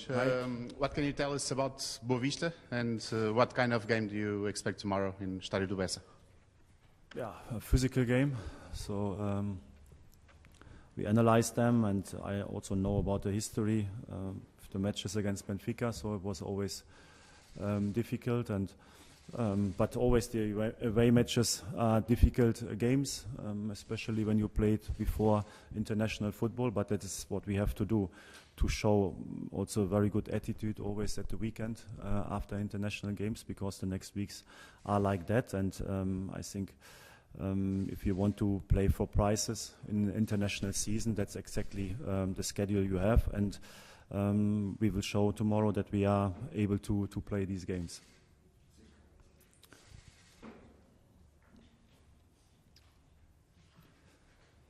coach. What can you tell us about Boa Vista and what kind of game do you expect tomorrow in Estádio do Bessa? Yeah, a physical game. So we analyze them, and I also know about the history of the matches against Benfica. So it was always difficult, and but always the away matches are difficult games, especially when you played before international football. But that is what we have to do, to show also a very good attitude always at the weekend after international games, because the next weeks are like that. And I think if you want to play for prizes in international season, that's exactly the schedule you have. And we will show tomorrow that we are able to play these games.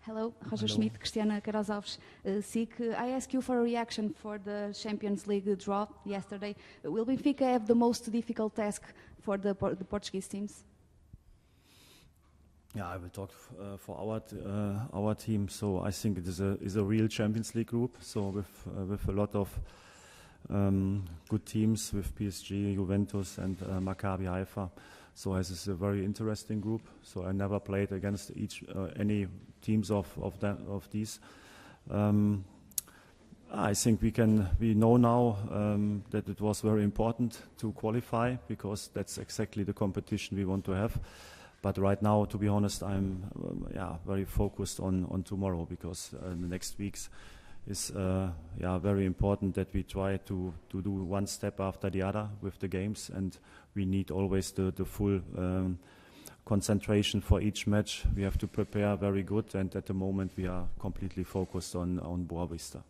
Hello, Roger Schmidt, Cristiana Queiroz Alves, SIC. I ask you for a reaction for the Champions League draw yesterday. Will Benfica have the most difficult task for the Portuguese teams? Yeah, I will talk for our team. So I think it is a real Champions League group. So with a lot of good teams, with PSG, Juventus, and Maccabi Haifa. So this is a very interesting group. So I never played against any teams of these. I think we know now that it was very important to qualify, because that's exactly the competition we want to have. But right now, to be honest, I'm very focused on tomorrow, because the next weeks is very important that we try to do one step after the other with the games, and we need always the full concentration for each match. We have to prepare very good, and at the moment we are completely focused on Boa Vista.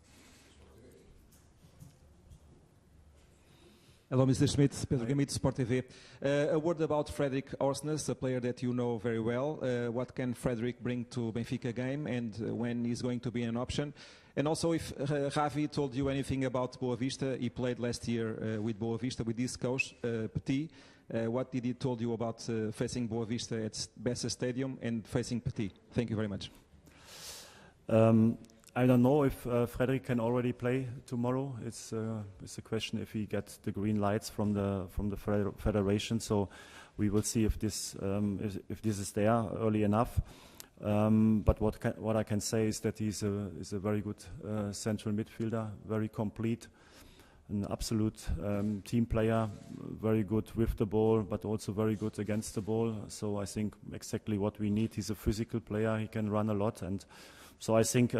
Hello, Mr. Schmidt, Pedro Gamito, Sport TV. A word about Fredrik Orsnes, a player that you know very well. What can Fredrik bring to Benfica game, and when he's going to be an option? And also, if Ravi told you anything about Boa Vista, he played last year with Boa Vista, with this coach, Petit. What did he told you about facing Boa Vista at Bessa Stadium and facing Petit? Thank you very much. I don't know if Fredrik can already play tomorrow. It's a question if he gets the green lights from the federation. So we will see if this is there early enough. But what I can say is that he's a very good central midfielder, very complete, an absolute team player, very good with the ball, but also very good against the ball. So I think exactly what we need. He's a physical player. He can run a lot, and so I think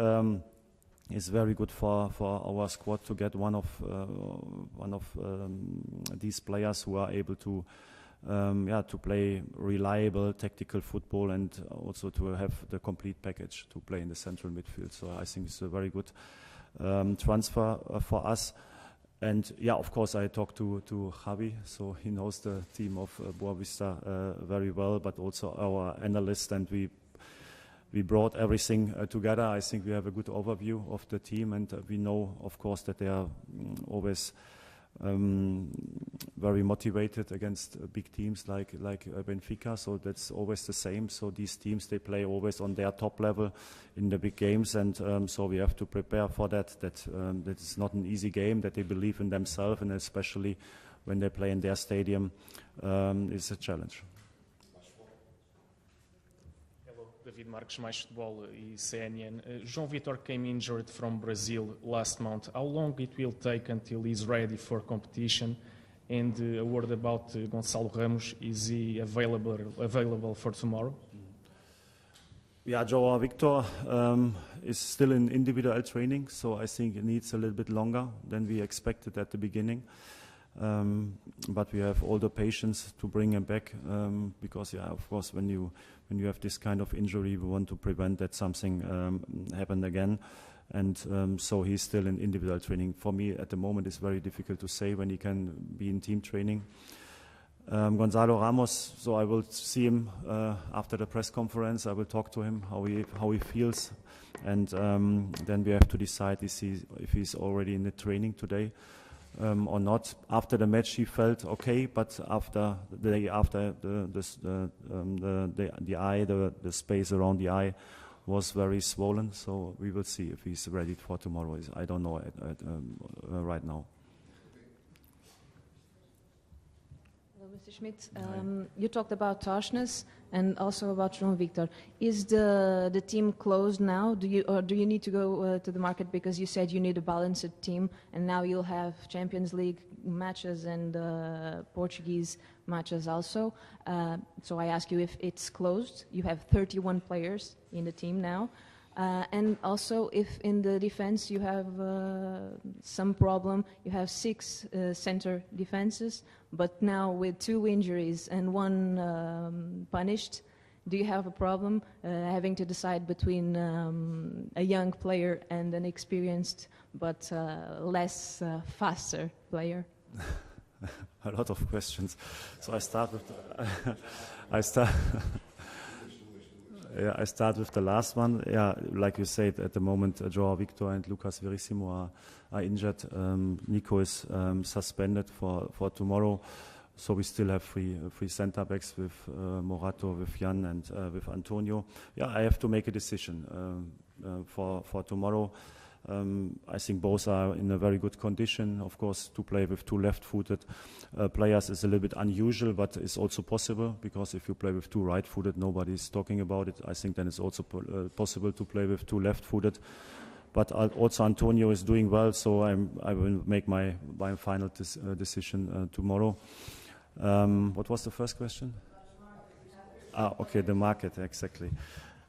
it's very good for our squad to get one of these players who are able to play reliable tactical football, and also to have the complete package to play in the central midfield. So I think it's a very good transfer for us. And yeah, of course, I talked to Javi, so he knows the team of Boa Vista very well, but also our analyst, and we brought everything together. I think we have a good overview of the team, and we know, of course, that they are always very motivated against big teams like Benfica. So that's always the same. So these teams, they play always on their top level in the big games, and so we have to prepare for that. That it's not an easy game. That they believe in themselves, and especially when they play in their stadium, is a challenge. David Marques, Mais Futebol e CNN. João Vitor came injured from Brazil last month. How long it will take until he's ready for competition? And a word about Gonçalo Ramos. Is he available for tomorrow? Yeah, João Victor is still in individual training, so I think it needs a little bit longer than we expected at the beginning. But we have all the patience to bring him back, because, yeah, of course, when you have this kind of injury, we want to prevent that something happen again. And so he's still in individual training. For me, at the moment, it's very difficult to say when he can be in team training. Gonçalo Ramos, so I will see him after the press conference. I will talk to him how he feels, and then we have to decide if he's already in the training today. Or not. After the match, he felt okay, but after the day after, the eye, the space around the eye was very swollen. So we will see if he's ready for tomorrow. I don't know right now. Mr. Schmidt, you talked about Toshnes and also about João Victor. Is the team closed now? Do you need to go to the market because you said you need a balanced team, and now you'll have Champions League matches and Portuguese matches also? So I ask you if it's closed. You have 31 players in the team now. And also, if in the defense you have some problem, you have 6 center defenses, but now with 2 injuries and 1 punished, do you have a problem having to decide between a young player and an experienced but less faster player? A lot of questions. So I start with I start with the last one. Yeah, like you said, at the moment, João Victor and Lucas Verissimo are injured. Nico is suspended for tomorrow. So we still have three center backs with Morato, with Jan, and with Antonio. Yeah, I have to make a decision for tomorrow. I think both are in a very good condition. Of course, to play with 2 left-footed players is a little bit unusual, but it's also possible, because if you play with 2 right-footed, nobody's talking about it. I think then it's also possible to play with 2 left-footed. But also Antonio is doing well, so I will make my final decision tomorrow. What was the first question? Okay, the market, exactly.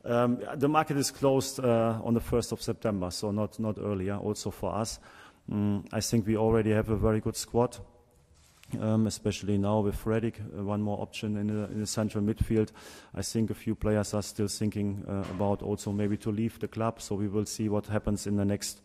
The market is closed on the 1st of September, so not earlier, also for us. I think we already have a very good squad, especially now with Fredrik, one more option in the central midfield. I think a few players are still thinking about also maybe to leave the club, so we will see what happens in the next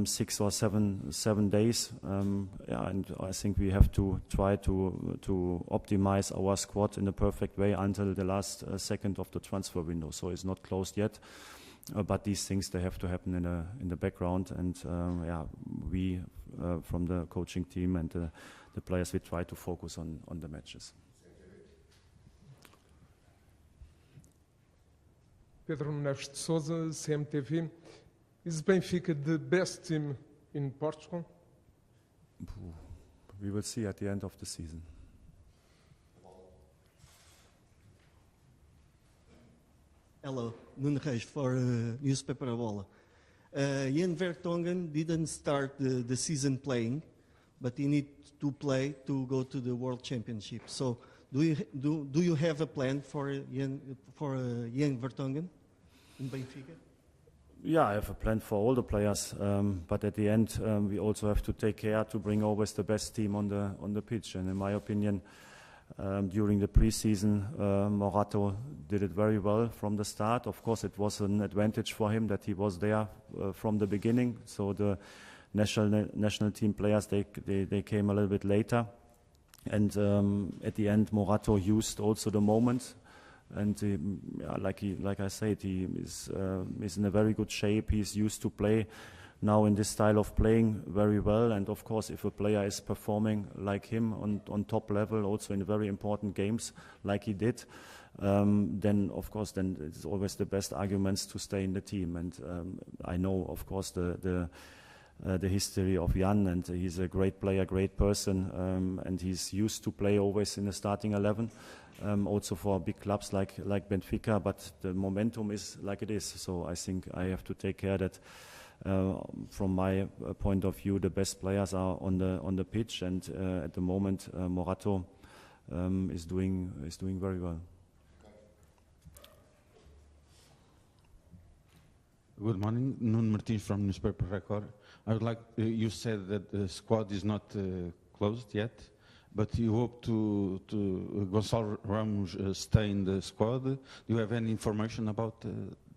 6 or 7 days. And I think we have to try to optimize our squad in the perfect way until the last second of the transfer window. So it's not closed yet, but these things, they have to happen in the background. And we from the coaching team and the players, we try to focus on the matches. Pedro Neves de Sousa, CMTV. Is Benfica the best team in Portugal? We will see at the end of the season. Hello, Nuno Reis for newspaper A Bola. Jan Vertonghen didn't start the season playing, but he needs to play to go to the World Championship. So, do you have a plan for Jan Vertonghen in Benfica? Yeah, I have a plan for all the players, but at the end we also have to take care to bring always the best team on the pitch. And in my opinion, during the preseason, Morato did it very well from the start. Of course, it was an advantage for him that he was there from the beginning. So the national team players, they came a little bit later, and at the end, Morato used also the moment. And like I said, he is in a very good shape. He's used to play now in this style of playing very well. And of course, if a player is performing like him on top level, also in very important games like he did, then of course, then it's always the best arguments to stay in the team. And I know, of course, the history of Jan, and he's a great player, great person, and he's used to play always in the starting 11. Also for big clubs like Benfica, but the momentum is like it is. So I think I have to take care that, from my point of view, the best players are on the pitch, and at the moment Morato is doing very well. Good morning, Nuno Martins from Newspaper Record. I would like, you said that the squad is not closed yet, but you hope to Gonçalo Ramos stay in the squad. Do you have any information about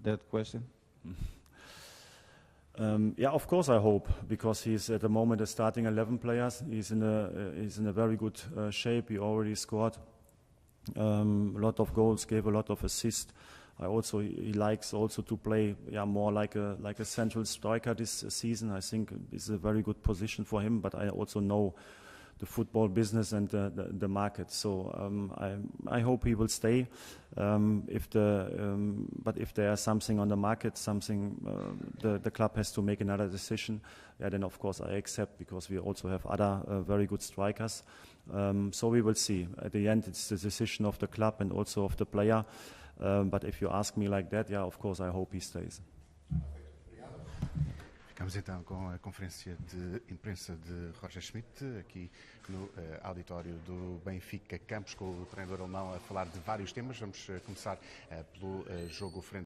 that question? Yeah, of course I hope, because he's at the moment a starting 11 players. He's in a very good shape. He already scored a lot of goals, gave a lot of assists. He likes also to play more like a central striker this season. I think it's a very good position for him, but I also know football business and the market. So I hope he will stay. But if there is something on the market, something the club has to make another decision, then of course I accept, because we also have other very good strikers. So we will see. At the end, it's the decision of the club and also of the player. But if you ask me like that, of course I hope he stays. Ficamos então com a conferência de imprensa de Roger Schmidt, aqui no auditório do Benfica Campos, com o treinador alemão a falar de vários temas. Vamos começar pelo jogo frente